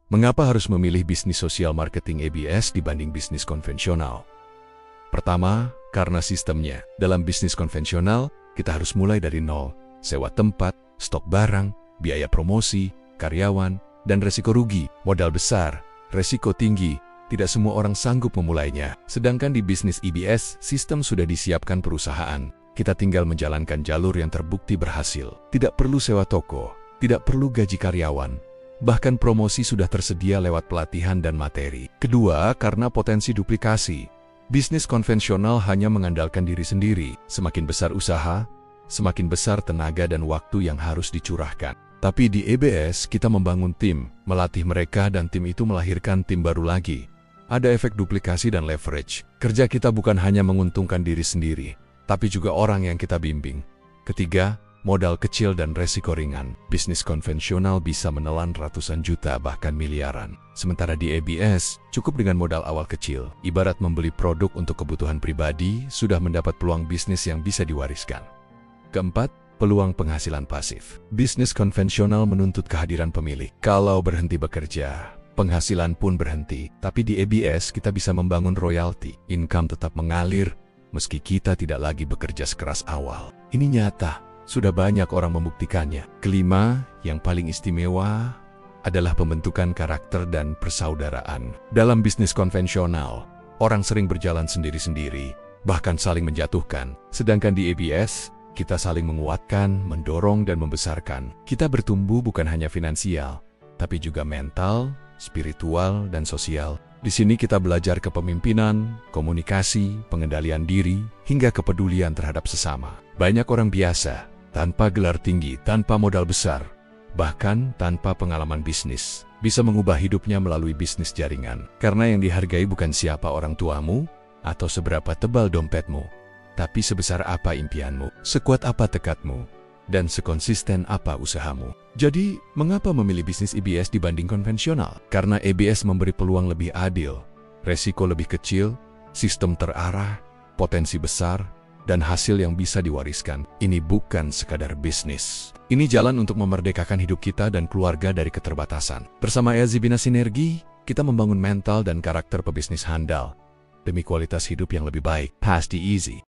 Mengapa harus memilih bisnis sosial marketing ABS dibanding bisnis konvensional? Pertama, karena sistemnya. Dalam bisnis konvensional, kita harus mulai dari nol, sewa tempat, stok barang, biaya promosi, karyawan, dan resiko rugi. Modal besar, resiko tinggi, tidak semua orang sanggup memulainya. Sedangkan di bisnis ABS, sistem sudah disiapkan perusahaan. Kita tinggal menjalankan jalur yang terbukti berhasil. Tidak perlu sewa toko, tidak perlu gaji karyawan. Bahkan promosi sudah tersedia lewat pelatihan dan materi. Kedua, karena potensi duplikasi. Bisnis konvensional hanya mengandalkan diri sendiri. Semakin besar usaha, semakin besar tenaga dan waktu yang harus dicurahkan. Tapi di ABS, kita membangun tim, melatih mereka dan tim itu melahirkan tim baru lagi. Ada efek duplikasi dan leverage. Kerja kita bukan hanya menguntungkan diri sendiri, tapi juga orang yang kita bimbing. Ketiga, modal kecil dan resiko ringan. Bisnis konvensional bisa menelan ratusan juta bahkan miliaran. Sementara di ABS, cukup dengan modal awal kecil. Ibarat membeli produk untuk kebutuhan pribadi, sudah mendapat peluang bisnis yang bisa diwariskan. Keempat, peluang penghasilan pasif. Bisnis konvensional menuntut kehadiran pemilik. Kalau berhenti bekerja, penghasilan pun berhenti. Tapi di ABS kita bisa membangun royalti. Income tetap mengalir, meski kita tidak lagi bekerja sekeras awal. Ini nyata. Sudah banyak orang membuktikannya. Kelima, yang paling istimewa adalah pembentukan karakter dan persaudaraan. Dalam bisnis konvensional, orang sering berjalan sendiri-sendiri, bahkan saling menjatuhkan. Sedangkan di ABS, kita saling menguatkan, mendorong, dan membesarkan. Kita bertumbuh bukan hanya finansial, tapi juga mental, spiritual, dan sosial. Di sini kita belajar kepemimpinan, komunikasi, pengendalian diri, hingga kepedulian terhadap sesama. Banyak orang biasa, tanpa gelar tinggi, tanpa modal besar, bahkan tanpa pengalaman bisnis, bisa mengubah hidupnya melalui bisnis jaringan. Karena yang dihargai bukan siapa orang tuamu atau seberapa tebal dompetmu, tapi sebesar apa impianmu, sekuat apa tekadmu, dan sekonsisten apa usahamu. Jadi, mengapa memilih bisnis ABS dibanding konvensional? Karena ABS memberi peluang lebih adil, resiko lebih kecil, sistem terarah, potensi besar, dan hasil yang bisa diwariskan. Ini bukan sekadar bisnis. Ini jalan untuk memerdekakan hidup kita dan keluarga dari keterbatasan. Bersama EASY Bina Sinergi, kita membangun mental dan karakter pebisnis handal demi kualitas hidup yang lebih baik. Pasti easy.